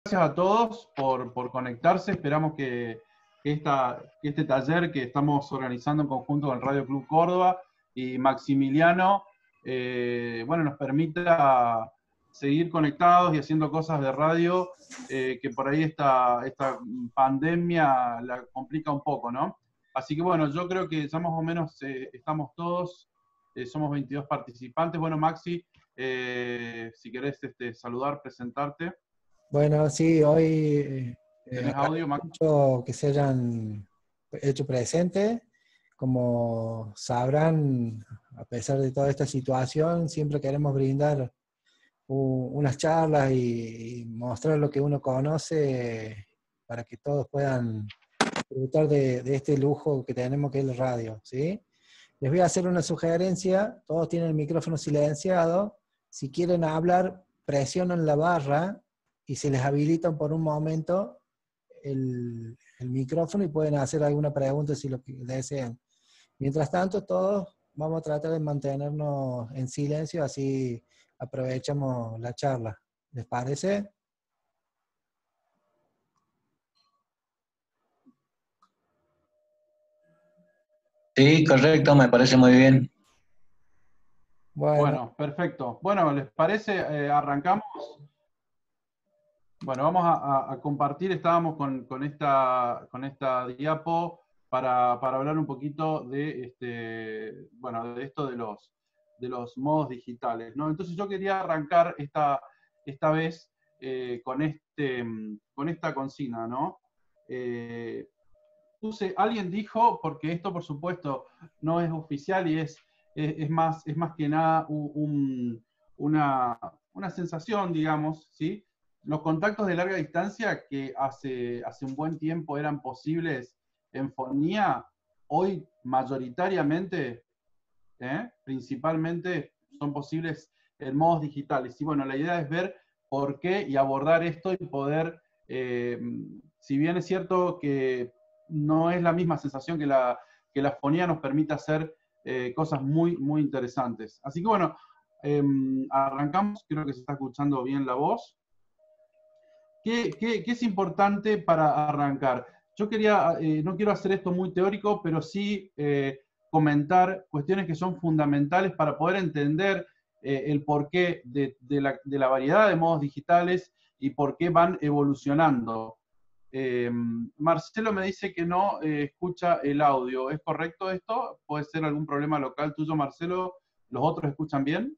Gracias a todos por conectarse. Esperamos que este taller que estamos organizando en conjunto con el Radio Club Córdoba y Maximiliano, bueno, nos permita seguir conectados y haciendo cosas de radio, que por ahí esta pandemia la complica un poco, ¿no? Así que bueno, yo creo que ya más o menos estamos todos, somos 22 participantes. Bueno, Maxi, si querés saludar, presentarte. Bueno, sí, hoy ¿Tenés audio, Max? mucho que se hayan hecho presente. Como sabrán, a pesar de toda esta situación, siempre queremos brindar unas charlas y mostrar lo que uno conoce para que todos puedan disfrutar de este lujo que tenemos, que es la radio, ¿sí? Les voy a hacer una sugerencia. Todos tienen el micrófono silenciado. Si quieren hablar, presionan la barra y se les habilitan por un momento el micrófono y pueden hacer alguna pregunta si lo que desean. Mientras tanto, todos vamos a tratar de mantenernos en silencio, así aprovechamos la charla. ¿Les parece? Sí, correcto, me parece muy bien. Bueno, perfecto. Bueno, ¿les parece? Arrancamos. Bueno, vamos a compartir. Estábamos con esta diapo para hablar un poquito de, bueno, de esto de los modos digitales, ¿no? Entonces yo quería arrancar esta vez con esta consigna, ¿no? Alguien dijo, porque esto por supuesto no es oficial y es más que nada una sensación, digamos, ¿sí? Los contactos de larga distancia que hace un buen tiempo eran posibles en fonía, hoy mayoritariamente, principalmente, son posibles en modos digitales. Y bueno, la idea es ver por qué y abordar esto y poder, si bien es cierto que no es la misma sensación que la fonía, nos permite hacer cosas muy, muy interesantes. Así que bueno, arrancamos. Creo que se está escuchando bien la voz. ¿Qué es importante para arrancar? Yo no quiero hacer esto muy teórico, pero sí comentar cuestiones que son fundamentales para poder entender el porqué de la variedad de modos digitales y por qué van evolucionando. Marcelo me dice que no escucha el audio. ¿Es correcto esto? ¿Puede ser algún problema local tuyo, Marcelo? ¿Los otros escuchan bien?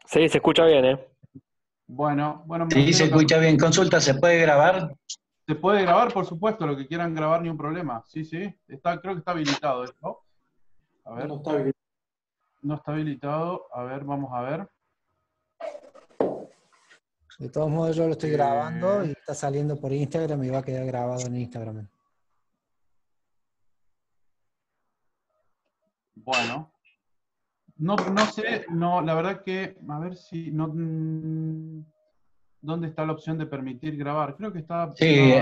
Sí, se escucha bien, ¿eh? Bueno, Sí, se escucha bien. Consulta, ¿se puede grabar? Se puede grabar, por supuesto, lo que quieran grabar, ni un problema. Sí, sí. Creo que está habilitado esto. A ver. No está habilitado. A ver, vamos a ver. De todos modos, yo lo estoy grabando y está saliendo por Instagram y va a quedar grabado en Instagram. Bueno. No sé, no, la verdad que, a ver si, no, ¿dónde está la opción de permitir grabar? Creo que está... Sí,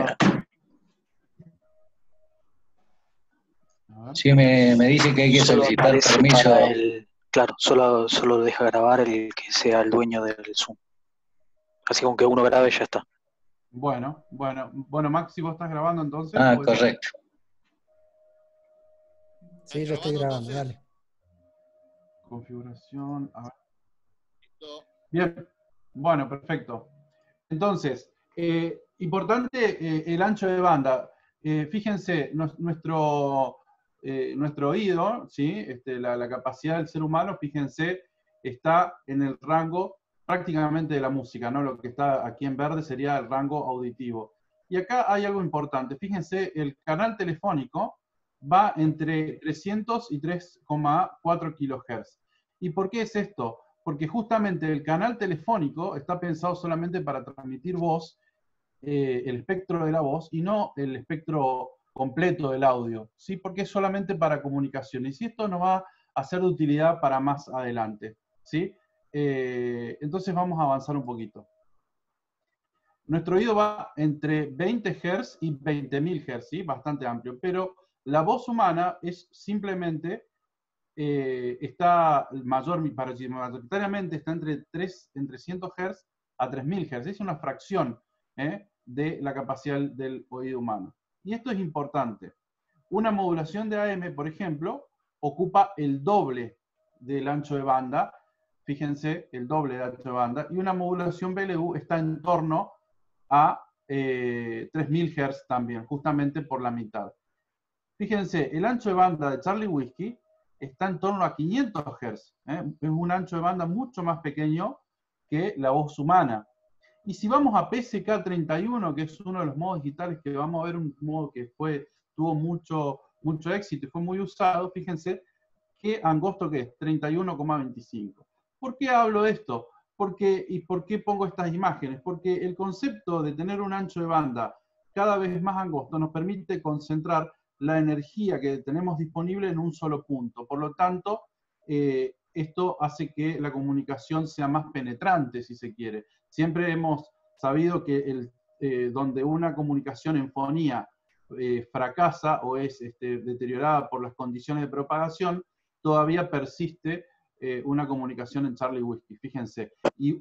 sí me dice que hay que solicitar permiso. Claro, solo deja grabar el que sea el dueño del Zoom. Así con que uno grabe ya está. Bueno, Maxi, ¿vos estás grabando entonces? Ah, correcto. Sí, yo estoy grabando, dale. Configuración, a ver. Bien, bueno, perfecto. Entonces, importante el ancho de banda. Fíjense, nuestro oído, ¿sí? La capacidad del ser humano, fíjense, está en el rango prácticamente de la música, ¿no? Lo que está aquí en verde sería el rango auditivo. Y acá hay algo importante. Fíjense, el canal telefónico va entre 300 y 3,4 kHz. ¿Y por qué es esto? Porque justamente el canal telefónico está pensado solamente para transmitir voz, el espectro de la voz, y no el espectro completo del audio, ¿sí? Porque es solamente para comunicaciones. Y esto nos va a ser de utilidad para más adelante, ¿sí? Entonces vamos a avanzar un poquito. Nuestro oído va entre 20 Hz y 20.000 Hz, ¿sí? Bastante amplio, pero la voz humana es simplemente... está mayoritariamente está entre 100 Hz a 3000 Hz. Es una fracción de la capacidad del oído humano. Y esto es importante. Una modulación de AM, por ejemplo, ocupa el doble del ancho de banda. Fíjense, el doble de ancho de banda. Y una modulación BLU está en torno a 3000 Hz también, justamente por la mitad. Fíjense, el ancho de banda de Charlie Whiskey está en torno a 500 Hz. Es un ancho de banda mucho más pequeño que la voz humana. Y si vamos a PSK31, que es uno de los modos digitales que vamos a ver, un modo que tuvo mucho éxito y fue muy usado, fíjense qué angosto que es, 31,25. ¿Por qué hablo de esto? ¿Y por qué pongo estas imágenes? Porque el concepto de tener un ancho de banda cada vez más angosto nos permite concentrar la energía que tenemos disponible en un solo punto. Por lo tanto, esto hace que la comunicación sea más penetrante, si se quiere. Siempre hemos sabido que donde una comunicación en fonía fracasa o es deteriorada por las condiciones de propagación, todavía persiste una comunicación en Charlie Whiskey, fíjense. Y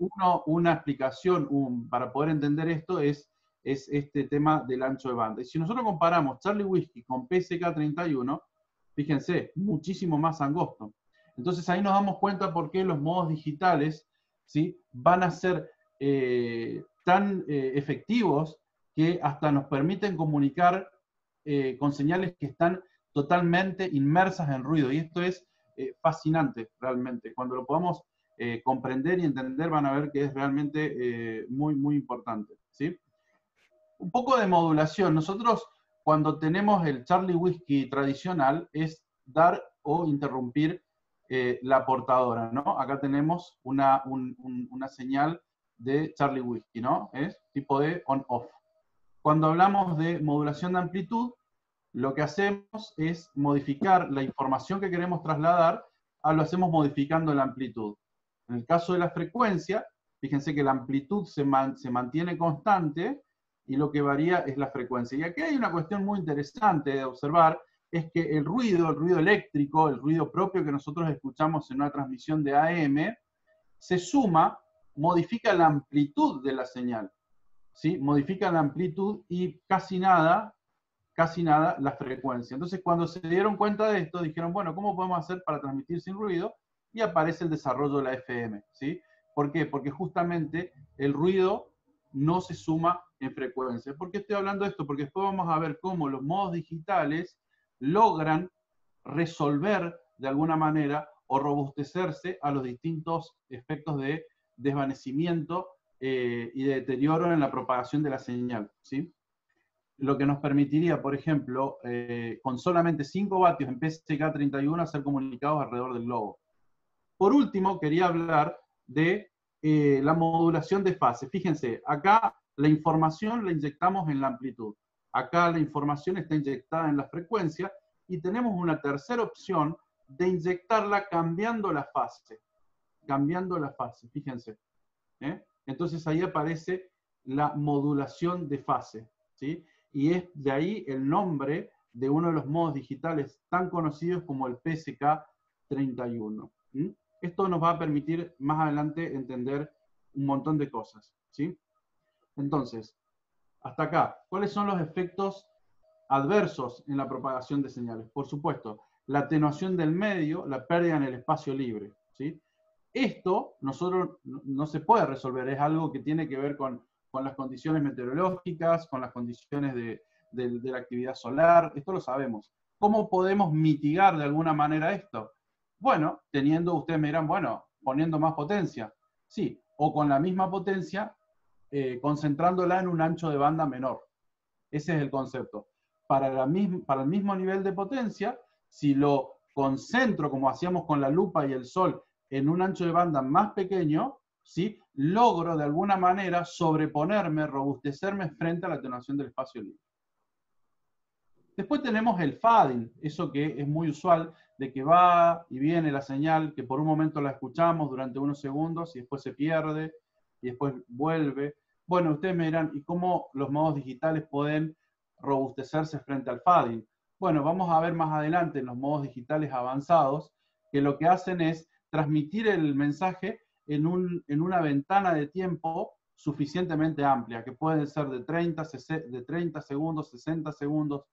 una explicación para poder entender esto es este tema del ancho de banda. Y si nosotros comparamos Charlie Whiskey con PSK31, fíjense, muchísimo más angosto. Entonces ahí nos damos cuenta por qué los modos digitales, ¿sí?, van a ser tan efectivos que hasta nos permiten comunicar con señales que están totalmente inmersas en ruido. Y esto es fascinante realmente. Cuando lo podamos comprender y entender, van a ver que es realmente muy, muy importante, ¿sí? Un poco de modulación. Nosotros, cuando tenemos el Charlie Whiskey tradicional, es dar o interrumpir la portadora, ¿no? Acá tenemos una señal de Charlie Whiskey, ¿no? Es tipo de on-off. Cuando hablamos de modulación de amplitud, lo que hacemos es modificar la información que queremos trasladar, lo hacemos modificando la amplitud. En el caso de la frecuencia, fíjense que la amplitud se mantiene constante y lo que varía es la frecuencia. Y aquí hay una cuestión muy interesante de observar, es que el ruido eléctrico, el ruido propio que nosotros escuchamos en una transmisión de AM, se suma, modifica la amplitud de la señal, ¿sí? Modifica la amplitud y casi nada la frecuencia. Entonces, cuando se dieron cuenta de esto, dijeron, bueno, ¿cómo podemos hacer para transmitir sin ruido? Y aparece el desarrollo de la FM, ¿sí? ¿Por qué? Porque justamente el ruido no se suma en frecuencia. ¿Por qué estoy hablando de esto? Porque después vamos a ver cómo los modos digitales logran resolver de alguna manera o robustecerse a los distintos efectos de desvanecimiento y de deterioro en la propagación de la señal, ¿sí? Lo que nos permitiría, por ejemplo, con solamente 5 vatios en PSK31 hacer comunicados alrededor del globo. Por último, quería hablar de la modulación de fase. Fíjense, acá la información la inyectamos en la amplitud. Acá la información está inyectada en la frecuencia y tenemos una tercera opción de inyectarla cambiando la fase. Cambiando la fase, fíjense. Entonces ahí aparece la modulación de fase, ¿sí? Y es de ahí el nombre de uno de los modos digitales tan conocidos como el PSK31. Esto nos va a permitir más adelante entender un montón de cosas, ¿sí? Entonces, hasta acá, ¿cuáles son los efectos adversos en la propagación de señales? Por supuesto, la atenuación del medio, la pérdida en el espacio libre, ¿sí? Esto nosotros no se puede resolver, es algo que tiene que ver con las condiciones meteorológicas, con las condiciones de la actividad solar, esto lo sabemos. ¿Cómo podemos mitigar de alguna manera esto? Bueno, ustedes me dirán, bueno, poniendo más potencia. Sí, o con la misma potencia, concentrándola en un ancho de banda menor. Ese es el concepto. Para el mismo nivel de potencia, si lo concentro, como hacíamos con la lupa y el sol, en un ancho de banda más pequeño, ¿sí?, logro de alguna manera sobreponerme, robustecerme frente a la atenuación del espacio libre. Después tenemos el fading, eso que es muy usual, de que va y viene la señal, que por un momento la escuchamos durante unos segundos y después se pierde y después vuelve. Bueno, ustedes me dirán, ¿y cómo los modos digitales pueden robustecerse frente al fading? Bueno, vamos a ver más adelante en los modos digitales avanzados que lo que hacen es transmitir el mensaje en una ventana de tiempo suficientemente amplia, que pueden ser de 30 segundos, 60 segundos,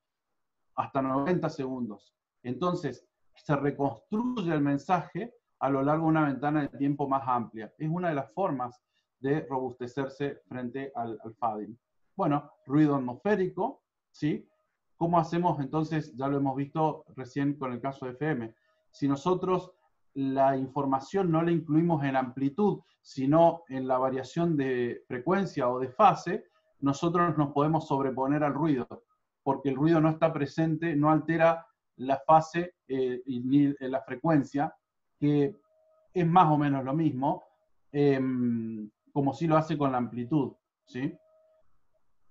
hasta 90 segundos. Entonces, se reconstruye el mensaje a lo largo de una ventana de tiempo más amplia. Es una de las formas de robustecerse frente al fading. Bueno, ruido atmosférico, ¿sí? ¿Cómo hacemos entonces? Ya lo hemos visto recién con el caso de FM. Si nosotros la información no la incluimos en amplitud, sino en la variación de frecuencia o de fase, nosotros nos podemos sobreponer al ruido, porque el ruido no está presente, no altera la fase ni la frecuencia, que es más o menos lo mismo, como si lo hace con la amplitud, ¿sí?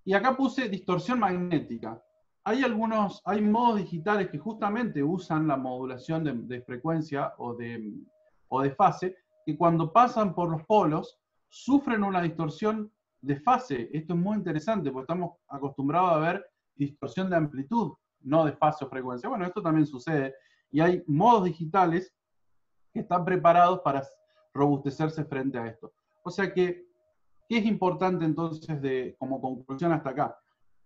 Y acá puse distorsión magnética. Hay modos digitales que justamente usan la modulación de frecuencia o de fase, que cuando pasan por los polos, sufren una distorsión de fase. Esto es muy interesante, porque estamos acostumbrados a ver distorsión de amplitud, no de fase o frecuencia. Bueno, esto también sucede, y hay modos digitales que están preparados para robustecerse frente a esto. O sea que, ¿qué es importante entonces como conclusión hasta acá?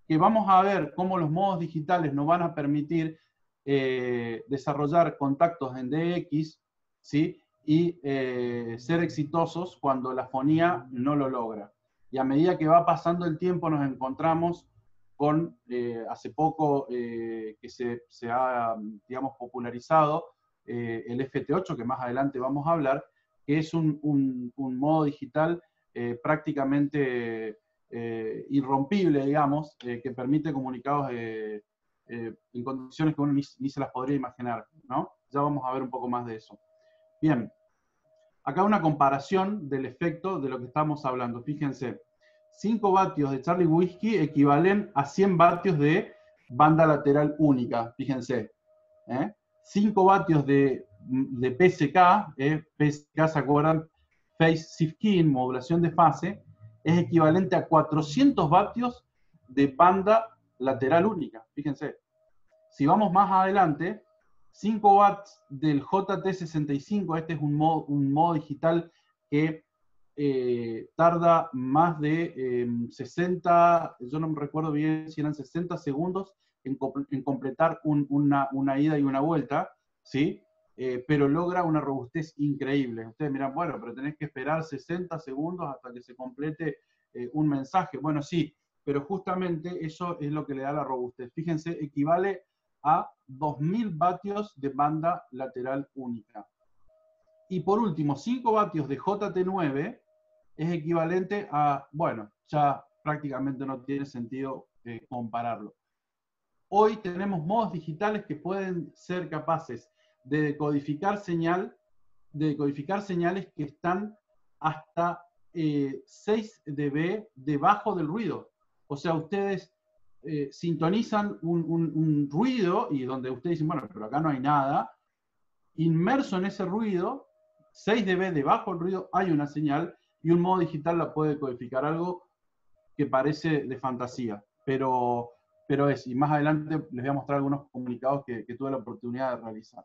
Que vamos a ver cómo los modos digitales nos van a permitir desarrollar contactos en DX, ¿sí? Y ser exitosos cuando la fonía no lo logra. Y a medida que va pasando el tiempo nos encontramos con, hace poco que se ha, digamos, popularizado el FT8, que más adelante vamos a hablar, que es un modo digital prácticamente irrompible, digamos, que permite comunicados en condiciones que uno ni se las podría imaginar, ¿no? Ya vamos a ver un poco más de eso. Bien, acá una comparación del efecto de lo que estamos hablando. Fíjense, 5 vatios de Charlie Whiskey equivalen a 100 vatios de banda lateral única, fíjense. 5 vatios de PSK, PSK, ¿se acuerdan? Phase Shifting, modulación de fase, es equivalente a 400 vatios de banda lateral única, fíjense. Si vamos más adelante, 5 watts del JT65, este es un modo digital que tarda más de 60, yo no me recuerdo bien si eran 60 segundos en completar una ida y una vuelta, ¿sí? Pero logra una robustez increíble. Ustedes miran, bueno, pero tenés que esperar 60 segundos hasta que se complete un mensaje. Bueno, sí, pero justamente eso es lo que le da la robustez. Fíjense, equivale a 2000 vatios de banda lateral única. Y por último, 5 vatios de JT9 es equivalente a, bueno, ya prácticamente no tiene sentido compararlo. Hoy tenemos modos digitales que pueden ser capaces de decodificar señales que están hasta 6 dB debajo del ruido. O sea, ustedes sintonizan un ruido y donde ustedes dicen, bueno, pero acá no hay nada. Inmerso en ese ruido, 6 dB debajo del ruido, hay una señal y un modo digital la puede decodificar, algo que parece de fantasía, pero es, y más adelante les voy a mostrar algunos comunicados que tuve la oportunidad de realizar.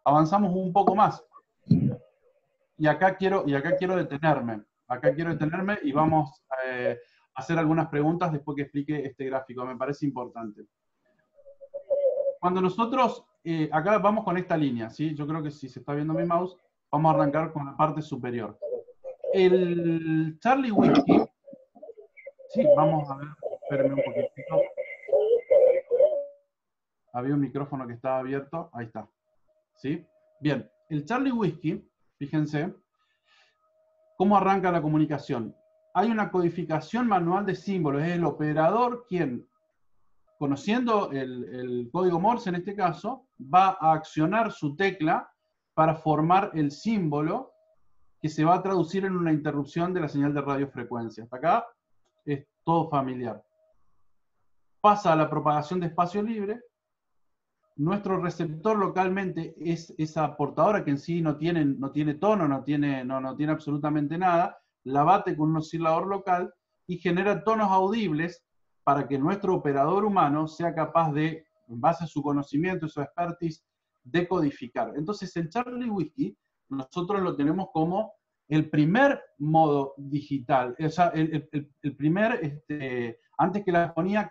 Avanzamos un poco más. Y acá quiero detenerme. Acá quiero detenerme y vamos a hacer algunas preguntas después que explique este gráfico. Me parece importante. Cuando nosotros, acá vamos con esta línea, ¿sí? Yo creo que si se está viendo mi mouse, vamos a arrancar con la parte superior. El Charlie Whiskey, sí, vamos a ver, espérenme un poquitito. Había un micrófono que estaba abierto, ahí está. ¿Sí? Bien, el Charlie Whiskey, fíjense, ¿cómo arranca la comunicación? Hay una codificación manual de símbolos, es el operador quien, conociendo el código Morse en este caso, va a accionar su tecla para formar el símbolo que se va a traducir en una interrupción de la señal de radiofrecuencia. Hasta acá es todo familiar. Pasa a la propagación de espacio libre. Nuestro receptor localmente es esa portadora que en sí no tiene tono, no tiene absolutamente nada, la bate con un oscilador local y genera tonos audibles para que nuestro operador humano sea capaz de, en base a su conocimiento y su expertise, decodificar. Entonces el Charlie Whiskey nosotros lo tenemos como el primer modo digital, o sea, el primer, antes que la fonía,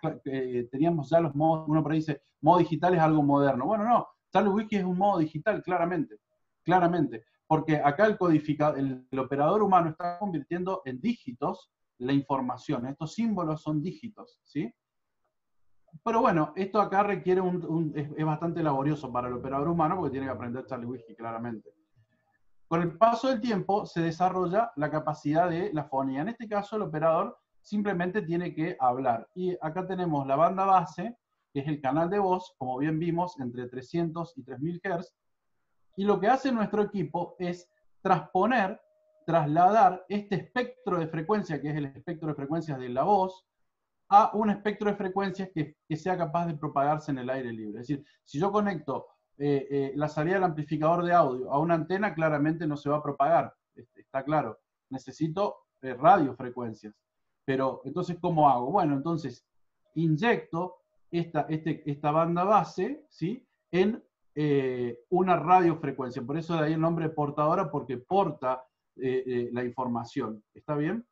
teníamos ya los modos, uno por ahí dice, modo digital es algo moderno. Bueno, no, CharlieWhisky es un modo digital, claramente, claramente, porque acá el operador humano está convirtiendo en dígitos la información, estos símbolos son dígitos, ¿sí? Pero bueno, esto acá requiere es bastante laborioso para el operador humano porque tiene que aprender CharlieWhisky, claramente. Con el paso del tiempo se desarrolla la capacidad de la fonía. En este caso, el operador simplemente tiene que hablar. Y acá tenemos la banda base, que es el canal de voz, como bien vimos, entre 300 y 3000 Hz. Y lo que hace nuestro equipo es trasladar este espectro de frecuencia, que es el espectro de frecuencias de la voz, a un espectro de frecuencias que sea capaz de propagarse en el aire libre. Es decir, si yo conecto la salida del amplificador de audio a una antena, claramente no se va a propagar, está claro. Necesito radiofrecuencias. Pero, entonces, ¿cómo hago? Bueno, entonces, inyecto esta banda base, ¿sí?, en una radiofrecuencia. Por eso de ahí el nombre de portadora, porque porta la información. ¿Está bien?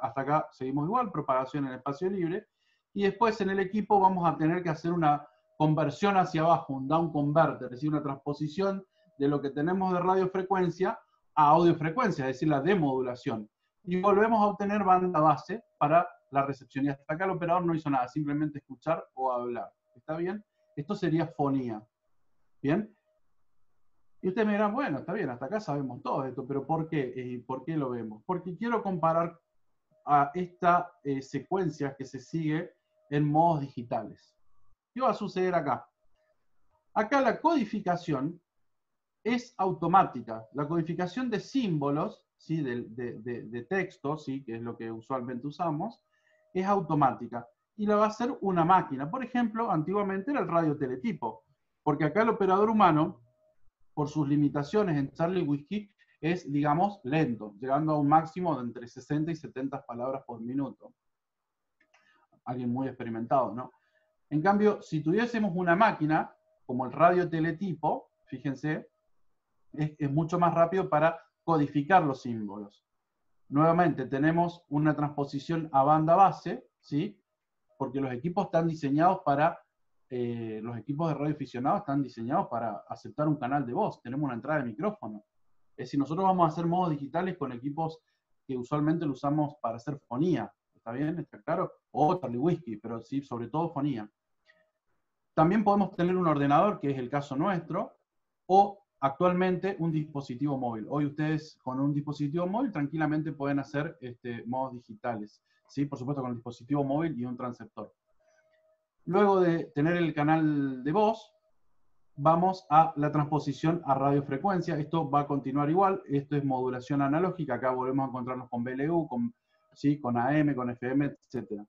Hasta acá seguimos igual, propagación en el espacio libre. Y después en el equipo vamos a tener que hacer una conversión hacia abajo, un down converter, es decir, una transposición de lo que tenemos de radiofrecuencia a audiofrecuencia, es decir, la demodulación. Y volvemos a obtener banda base para la recepción. Y hasta acá el operador no hizo nada, simplemente escuchar o hablar. ¿Está bien? Esto sería fonía. ¿Bien? Y ustedes me dirán, bueno, está bien, hasta acá sabemos todo esto, pero ¿por qué? ¿Por qué lo vemos? Porque quiero comparar a esta secuencia que se sigue en modos digitales. ¿Qué va a suceder acá? Acá la codificación es automática. La codificación de símbolos, ¿sí?, de texto, ¿sí?, que es lo que usualmente usamos, es automática. Y la va a hacer una máquina. Por ejemplo, antiguamente era el radioteletipo, porque acá el operador humano, por sus limitaciones en CharlieWhisky, es, digamos, lento, llegando a un máximo de entre 60 y 70 palabras por minuto. Alguien muy experimentado, ¿no? En cambio, si tuviésemos una máquina, como el radioteletipo, fíjense, es mucho más rápido para codificar los símbolos. Nuevamente, tenemos una transposición a banda base, ¿sí?, porque los equipos están diseñados para, los equipos de radioaficionados están diseñados para aceptar un canal de voz, tenemos una entrada de micrófono. Es decir, nosotros vamos a hacer modos digitales con equipos que usualmente lo usamos para hacer fonía, ¿está bien? ¿Está claro? O CharlieWhisky, pero sí, sobre todo fonía. También podemos tener un ordenador, que es el caso nuestro, o actualmente un dispositivo móvil. Hoy ustedes con un dispositivo móvil tranquilamente pueden hacer modos digitales, ¿sí? Por supuesto con el dispositivo móvil y un transceptor. Luego de tener el canal de voz, vamos a la transposición a radiofrecuencia. Esto va a continuar igual, esto es modulación analógica, acá volvemos a encontrarnos con BLU, ¿sí?, con AM, con FM, etc.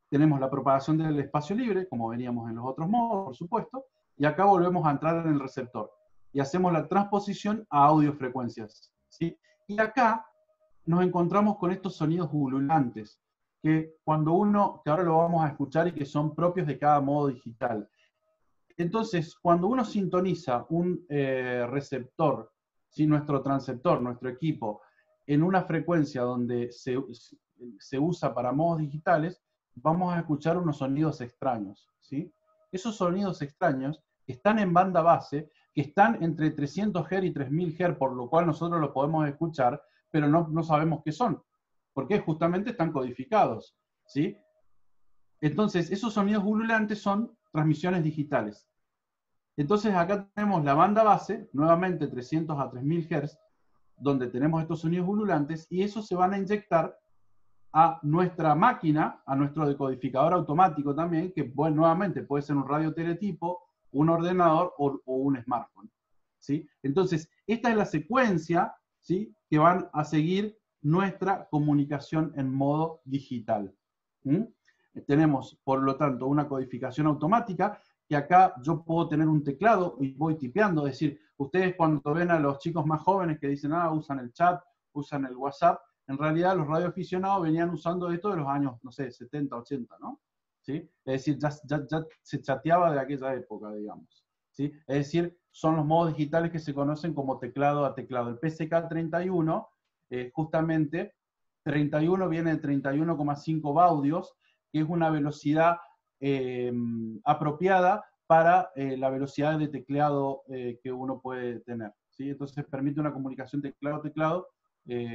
Tenemos la propagación del espacio libre, como veníamos en los otros modos, por supuesto, y acá volvemos a entrar en el receptor. Y hacemos la transposición a audiofrecuencias, ¿sí? Y acá nos encontramos con estos sonidos ululantes, que ahora lo vamos a escuchar y que son propios de cada modo digital. Entonces, cuando uno sintoniza un receptor, ¿sí?, nuestro transceptor, nuestro equipo, en una frecuencia donde se usa para modos digitales, vamos a escuchar unos sonidos extraños, ¿sí? Esos sonidos extraños están en banda base, que están entre 300 Hz y 3000 Hz, por lo cual nosotros los podemos escuchar, pero no sabemos qué son, porque justamente están codificados, ¿sí? Entonces, esos sonidos ululantes son transmisiones digitales. Entonces, acá tenemos la banda base, nuevamente 300 a 3000 Hz, donde tenemos estos sonidos ululantes, y esos se van a inyectar a nuestra máquina, a nuestro decodificador automático también, que nuevamente puede ser un radioteletipo, un ordenador o un smartphone, ¿sí? Entonces, esta es la secuencia, ¿sí?, que van a seguir nuestra comunicación en modo digital. Tenemos, por lo tanto, una codificación automática, que acá yo puedo tener un teclado y voy tipeando, es decir, ustedes cuando ven a los chicos más jóvenes que dicen, usan el chat, usan el WhatsApp, en realidad los radioaficionados venían usando esto de los años, no sé, 70, 80, ¿no? ¿Sí? Es decir, ya se chateaba de aquella época, digamos, ¿sí? Es decir, son los modos digitales que se conocen como teclado a teclado. El PSK31, justamente, 31 viene de 31,5 baudios, que es una velocidad apropiada para la velocidad de tecleado que uno puede tener, ¿sí? Entonces permite una comunicación teclado a teclado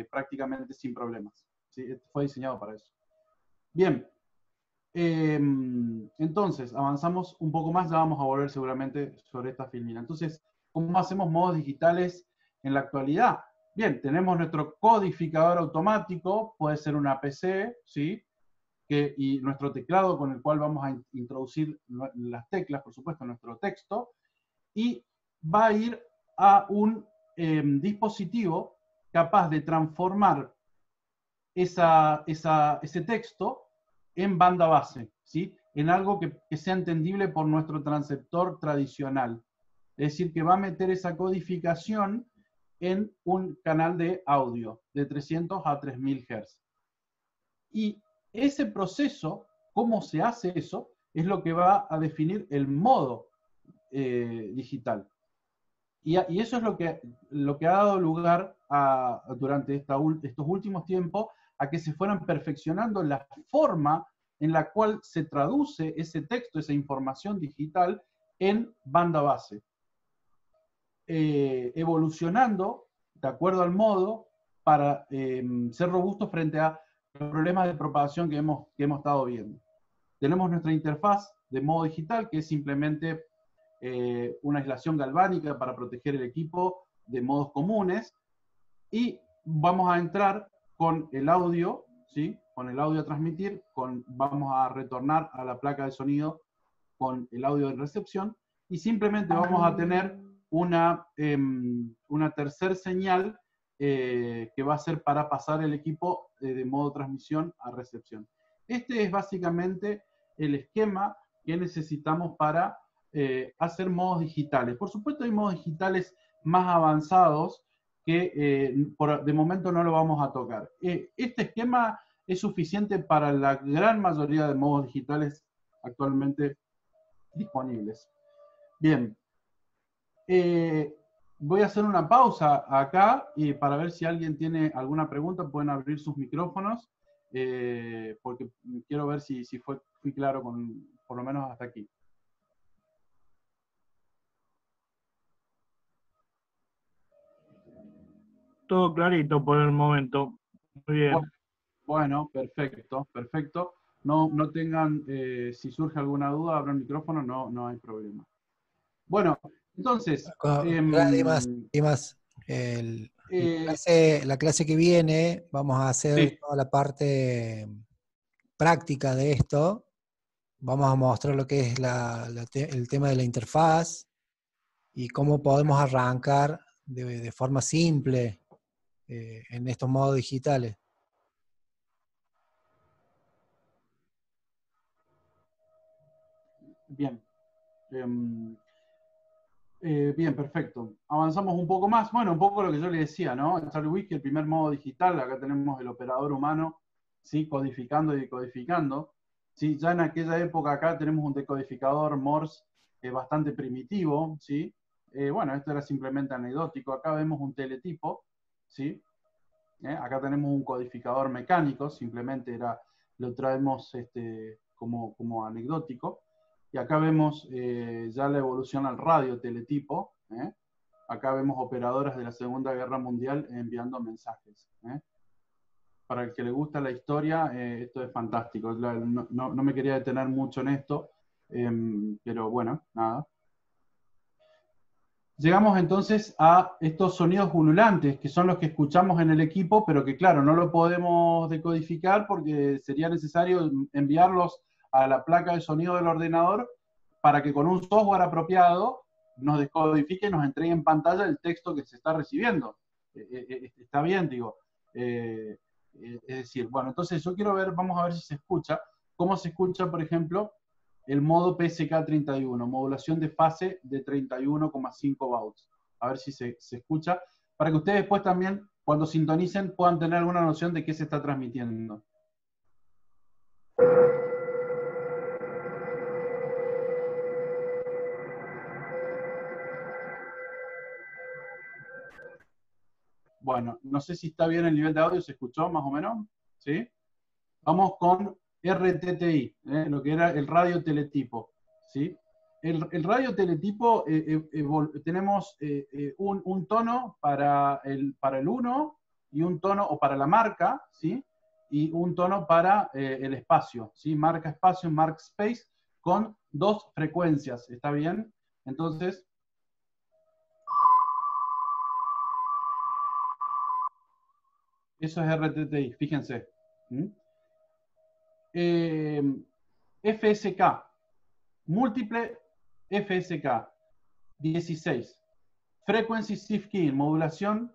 prácticamente sin problemas, ¿sí? Fue diseñado para eso. Bien, entonces avanzamos un poco más, ya vamos a volver seguramente sobre esta filmina. Entonces, ¿cómo hacemos modos digitales en la actualidad? Bien, tenemos nuestro codificador automático, puede ser una PC, ¿sí? Y nuestro teclado con el cual vamos a introducir las teclas, por supuesto, nuestro texto, y va a ir a un dispositivo capaz de transformar ese texto en banda base, ¿sí? En algo que sea entendible por nuestro transceptor tradicional. Es decir, que va a meter esa codificación en un canal de audio de 300 a 3000 Hz. Y ese proceso, cómo se hace eso, es lo que va a definir el modo digital. Y eso es lo que ha dado lugar durante estos últimos tiempos a que se fueran perfeccionando la forma en la cual se traduce ese texto, esa información digital en banda base. Evolucionando de acuerdo al modo para ser robustos frente a los problemas de propagación que hemos estado viendo. Tenemos nuestra interfaz de modo digital, que es simplemente una aislación galvánica para proteger el equipo de modos comunes, y vamos a entrar con el audio, ¿sí? Con el audio a transmitir, vamos a retornar a la placa de sonido con el audio de recepción, y simplemente vamos a tener una tercer señal que va a ser para pasar el equipo de modo transmisión a recepción. Este es básicamente el esquema que necesitamos para hacer modos digitales. Por supuesto hay modos digitales más avanzados que de momento no lo vamos a tocar. Este esquema es suficiente para la gran mayoría de modos digitales actualmente disponibles. Bien, voy a hacer una pausa acá y para ver si alguien tiene alguna pregunta pueden abrir sus micrófonos, porque quiero ver si fui claro por lo menos hasta aquí. Todo clarito por el momento. Muy bien. Bueno, perfecto, perfecto. No tengan, si surge alguna duda, abran el micrófono, no hay problema. Bueno, entonces... Dimas, la clase que viene vamos a hacer toda la parte práctica de esto. Vamos a mostrar lo que es el tema de la interfaz y cómo podemos arrancar de forma simple en estos modos digitales. Bien. Bien, perfecto. Avanzamos un poco más. Bueno, un poco lo que yo le decía, ¿no? Charlie Whisky, el primer modo digital, acá tenemos el operador humano, ¿sí? Codificando y decodificando. ¿Sí? Ya en aquella época acá tenemos un decodificador Morse bastante primitivo, ¿sí? Bueno, esto era simplemente anecdótico. Acá vemos un teletipo, ¿sí? Acá tenemos un codificador mecánico, simplemente lo traemos como anecdótico. Y acá vemos ya la evolución al radio teletipo. Acá vemos operadoras de la Segunda Guerra Mundial enviando mensajes. Para el que le gusta la historia, esto es fantástico. No me quería detener mucho en esto, pero bueno, nada. Llegamos entonces a estos sonidos ululantes, que son los que escuchamos en el equipo, pero que claro, no lo podemos decodificar porque sería necesario enviarlos a la placa de sonido del ordenador para que con un software apropiado nos descodifique y nos entregue en pantalla el texto que se está recibiendo. Está bien, digo. Es decir, bueno, entonces yo quiero ver, vamos a ver si se escucha, cómo se escucha, por ejemplo, el modo PSK31, modulación de fase de 31,5 bauds. A ver si se escucha, para que ustedes después también, cuando sintonicen, puedan tener alguna noción de qué se está transmitiendo. Bueno, no sé si está bien el nivel de audio, ¿se escuchó más o menos? ¿Sí? Vamos con RTTI, lo que era el radio teletipo, ¿sí? El radio teletipo, tenemos un tono para el 1 y un tono, o para la marca, ¿sí? Y un tono para el espacio, ¿sí? Marca espacio, mark space, con 2 frecuencias, ¿está bien? Entonces, eso es RTTI, fíjense. ¿Mm? FSK, múltiple FSK, 16. Frequency shift keying, modulación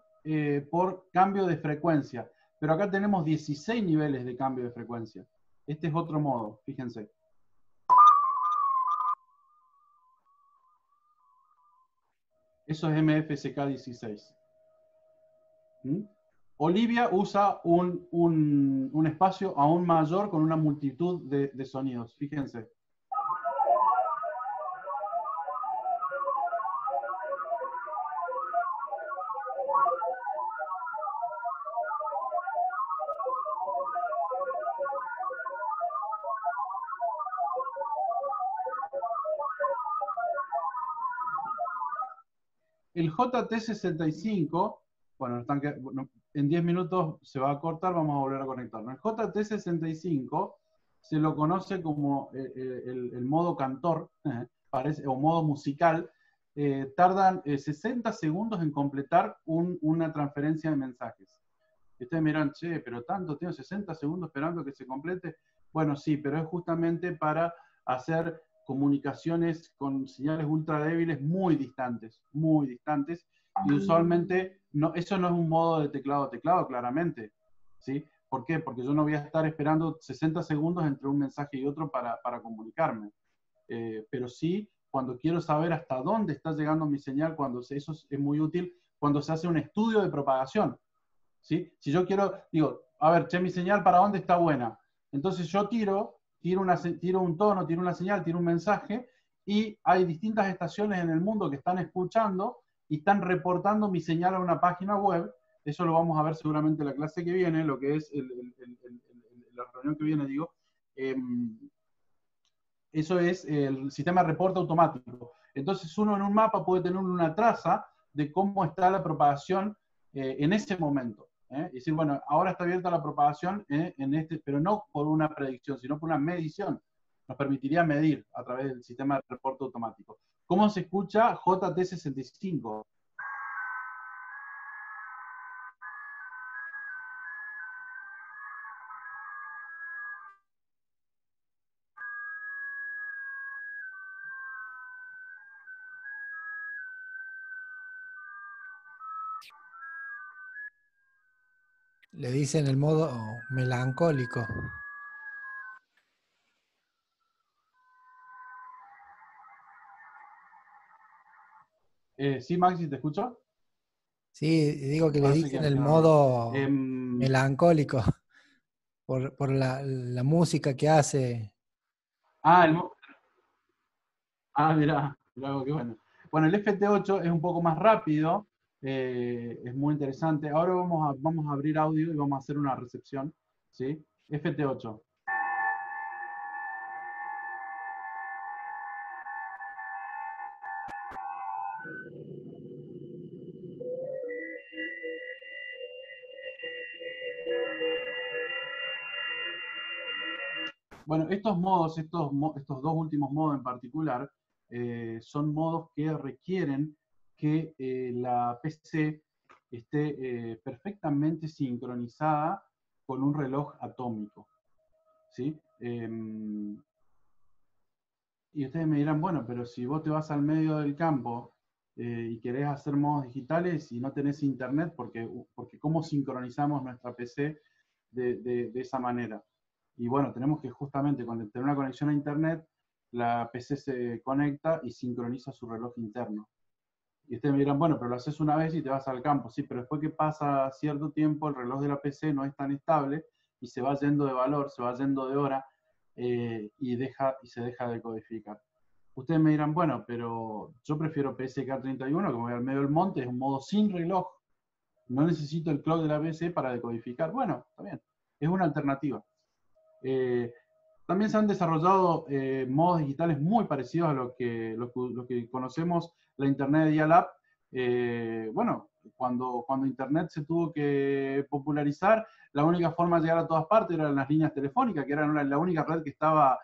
por cambio de frecuencia. Pero acá tenemos 16 niveles de cambio de frecuencia. Este es otro modo, fíjense. Eso es MFSK 16. ¿Mm? Olivia usa un espacio aún mayor con una multitud de sonidos, fíjense. El JT65, bueno, en 10 minutos se va a cortar, vamos a volver a conectarnos. El JT65 se lo conoce como el modo cantor, o modo musical. Tardan 60 segundos en completar una transferencia de mensajes. Y ustedes miran, che, pero tanto, tengo 60 segundos esperando que se complete. Bueno, sí, pero es justamente para hacer comunicaciones con señales ultra débiles muy distantes, y usualmente eso no es un modo de teclado, claramente, ¿sí? ¿Por qué? Porque yo no voy a estar esperando 60 segundos entre un mensaje y otro para comunicarme. Pero sí, cuando quiero saber hasta dónde está llegando mi señal, eso es muy útil cuando se hace un estudio de propagación, ¿sí? Si yo digo, a ver, che, mi señal, ¿para dónde está buena? Entonces yo tiro un tono, tiro una señal, tiro un mensaje, y hay distintas estaciones en el mundo que están escuchando y están reportando mi señal a una página web. Eso lo vamos a ver seguramente en la clase que viene, lo que es la reunión que viene, digo. Eso es el sistema de reporte automático. Entonces uno en un mapa puede tener una traza de cómo está la propagación en ese momento. Y decir, bueno, ahora está abierta la propagación pero no por una predicción, sino por una medición. Nos permitiría medir a través del sistema de reporte automático. ¿Cómo se escucha JT65? Le dicen el modo melancólico. ¿Sí, Maxi, te escucho? Sí, digo que le Parece dicen que el no. modo melancólico por la música que hace. Mirá, qué bueno. Bueno, el FT8 es un poco más rápido, es muy interesante. Ahora vamos a abrir audio y vamos a hacer una recepción, ¿sí? FT8. Bueno, estos modos, estos dos últimos modos en particular, son modos que requieren que la PC esté perfectamente sincronizada con un reloj atómico, ¿sí? Y ustedes me dirán, bueno, pero si vos te vas al medio del campo y querés hacer modos digitales y no tenés internet, porque ¿cómo sincronizamos nuestra PC de esa manera? Y bueno, tenemos que justamente con tener una conexión a internet, la PC se conecta y sincroniza su reloj interno. Y ustedes me dirán, bueno, pero lo haces una vez y te vas al campo. Sí, pero después que pasa cierto tiempo, el reloj de la PC no es tan estable y se va yendo de valor, se va yendo de hora, y se deja de codificar. Ustedes me dirán, bueno, pero yo prefiero PSK31, que me voy al medio del monte, es un modo sin reloj. no necesito el clock de la BBC para decodificar. Bueno, está bien, es una alternativa. También se han desarrollado modos digitales muy parecidos a lo que conocemos la Internet de dial-up. Bueno, cuando Internet se tuvo que popularizar, la única forma de llegar a todas partes eran las líneas telefónicas, que eran la única red que estaba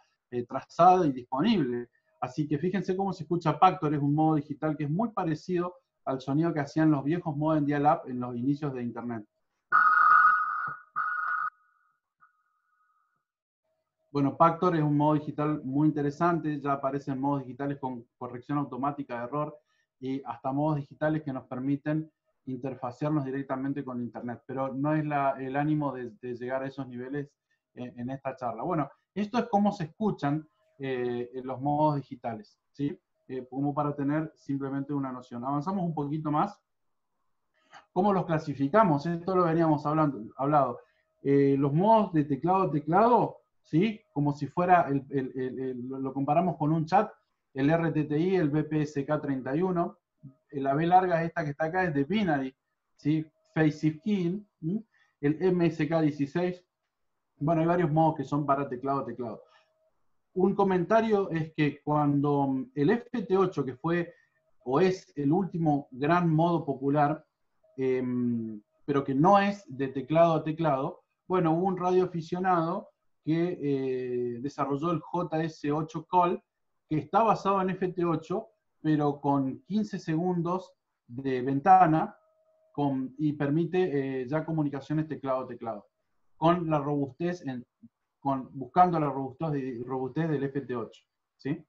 trazada y disponible. Así que fíjense cómo se escucha Pactor, es un modo digital que es muy parecido al sonido que hacían los viejos modos en dial-up en los inicios de Internet. Bueno, Pactor es un modo digital muy interesante, ya aparecen modos digitales con corrección automática de error y hasta modos digitales que nos permiten interfacearnos directamente con Internet, pero no es el ánimo de llegar a esos niveles en esta charla. Bueno, esto es cómo se escuchan los modos digitales, ¿sí? Como para tener simplemente una noción. Avanzamos un poquito más. ¿Cómo los clasificamos? Esto lo veníamos hablado. Los modos de teclado, ¿sí? Como si fuera, lo comparamos con un chat, el RTTI, el BPSK31, la B larga esta que está acá es de binary, ¿sí? Face Keying, el MSK16. Bueno, hay varios modos que son para teclado. Un comentario es que cuando el FT8, que fue o es el último gran modo popular, pero que no es de teclado a teclado, bueno, hubo un radioaficionado que desarrolló el JS8 Call, que está basado en FT8, pero con 15 segundos de ventana y permite ya comunicaciones teclado a teclado, con la robustez, buscando la robustez del FT8, ¿sí?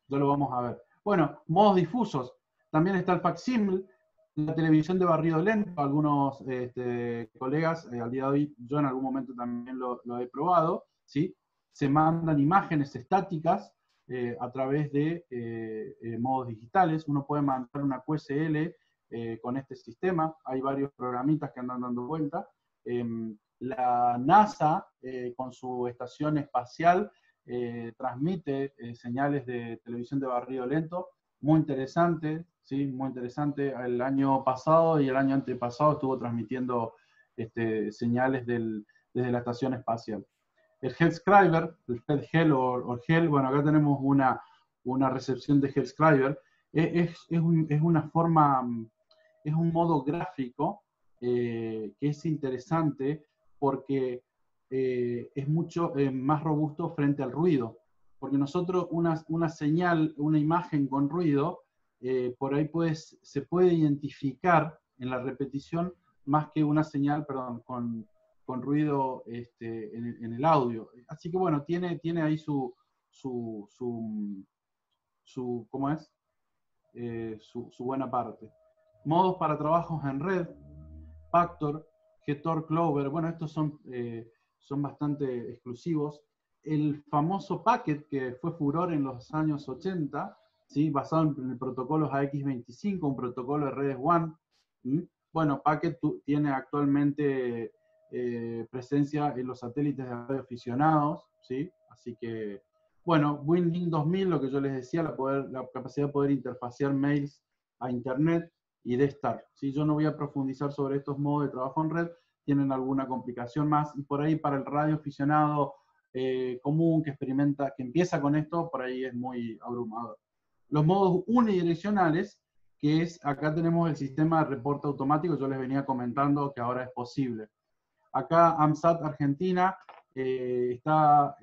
Ya lo vamos a ver. Bueno, modos difusos. También está el facsímil, la televisión de barrido lento. Algunos colegas, al día de hoy, yo en algún momento también lo he probado, ¿sí? Se mandan imágenes estáticas a través de modos digitales. Uno puede mandar una QSL con este sistema. Hay varios programitas que andan dando vuelta. La NASA, con su estación espacial, transmite señales de televisión de barrido lento. Muy interesante, ¿sí? Muy interesante. El año pasado y el año antepasado estuvo transmitiendo señales desde la estación espacial. El Hellscriber, el FedHell o Hell, bueno, acá tenemos una recepción de Hellscriber. Es una forma, es un modo gráfico que es interesante porque es mucho más robusto frente al ruido. Porque nosotros una señal, una imagen con ruido, por ahí se puede identificar en la repetición más que una señal, perdón, con ruido en el audio. Así que bueno, tiene ahí su ¿cómo es? Su buena parte. Modos para trabajos en red, Pactor, Getor, Clover, bueno, estos son bastante exclusivos. El famoso Packet, que fue furor en los años 80, ¿sí? Basado en el protocolo AX25, un protocolo de redes WAN. Bueno, Packet tiene actualmente presencia en los satélites de radioaficionados, ¿sí? Así que, bueno, WinLink 2000, lo que yo les decía, la capacidad de poder interfacear mails a Internet y de estar. ¿Sí? Yo no voy a profundizar sobre estos modos de trabajo en red, tienen alguna complicación más, y por ahí para el radioaficionado común que experimenta, que empieza con esto, por ahí es muy abrumador. Los modos unidireccionales, que es, acá tenemos el sistema de reporte automático, yo les venía comentando que ahora es posible. Acá AMSAT Argentina está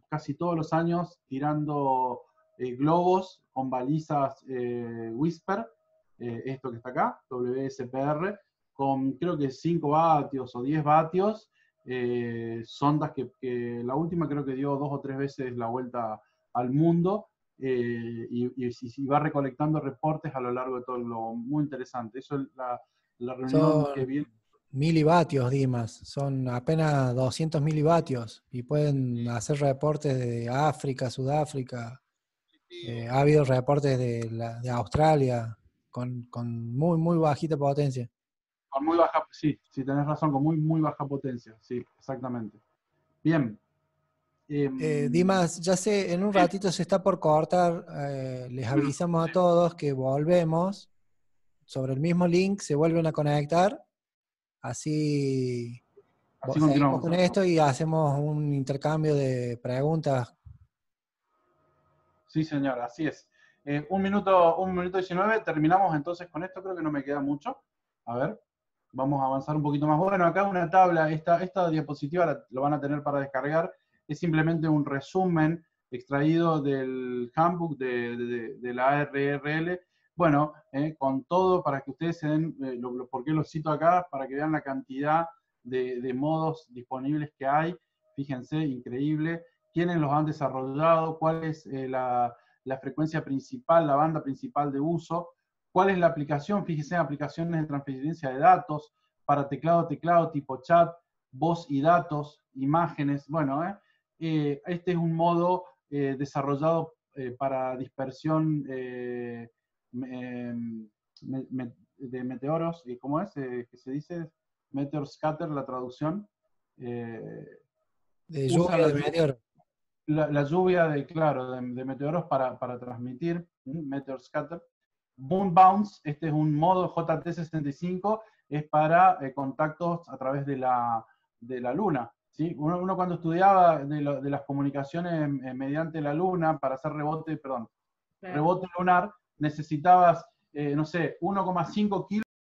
casi todos los años tirando globos con balizas Whisper, esto que está acá, WSPR, con creo que 5 vatios o 10 vatios, sondas que la última creo que dio 2 o 3 veces la vuelta al mundo, y va recolectando reportes a lo largo de todo el globo. Muy interesante. Eso es la reunión que viene. Milivatios, Dimas, son apenas 200 milivatios y pueden hacer reportes de África, Sudáfrica. Ha habido reportes de Australia con muy, muy bajita potencia. Con muy baja, sí, tenés razón, con muy, muy baja potencia, sí, exactamente. Bien. Dimas, ya sé, en un ratito se está por cortar, les avisamos a todos que volvemos, sobre el mismo link se vuelven a conectar Así Así seguimos continuamos. con esto y hacemos un intercambio de preguntas. Sí, señor, así es. 1 minuto 19, terminamos entonces con esto, creo que no me queda mucho. A ver, vamos a avanzar un poquito más. Bueno, acá una tabla, esta diapositiva lo van a tener para descargar, es simplemente un resumen extraído del handbook de la ARRL. Bueno, con todo para que ustedes se den, ¿por qué lo cito acá? Para que vean la cantidad de modos disponibles que hay. Fíjense, increíble. ¿Quiénes los han desarrollado? ¿Cuál es la frecuencia principal, la banda principal de uso? ¿Cuál es la aplicación? Fíjense en aplicaciones de transferencia de datos para teclado, tipo chat, voz y datos, imágenes. Bueno, este es un modo desarrollado para dispersión de meteoros. ¿Cómo es? ¿Qué se dice? Meteor scatter, la traducción. De Usa lluvia de meteoros. la lluvia de meteoros para transmitir, Meteor Scatter. Moon Bounce, este es un modo JT65, es para contactos a través de la luna. ¿Sí? Uno cuando estudiaba de las comunicaciones mediante la luna para hacer rebote lunar, necesitabas, no sé, 1,5 kilos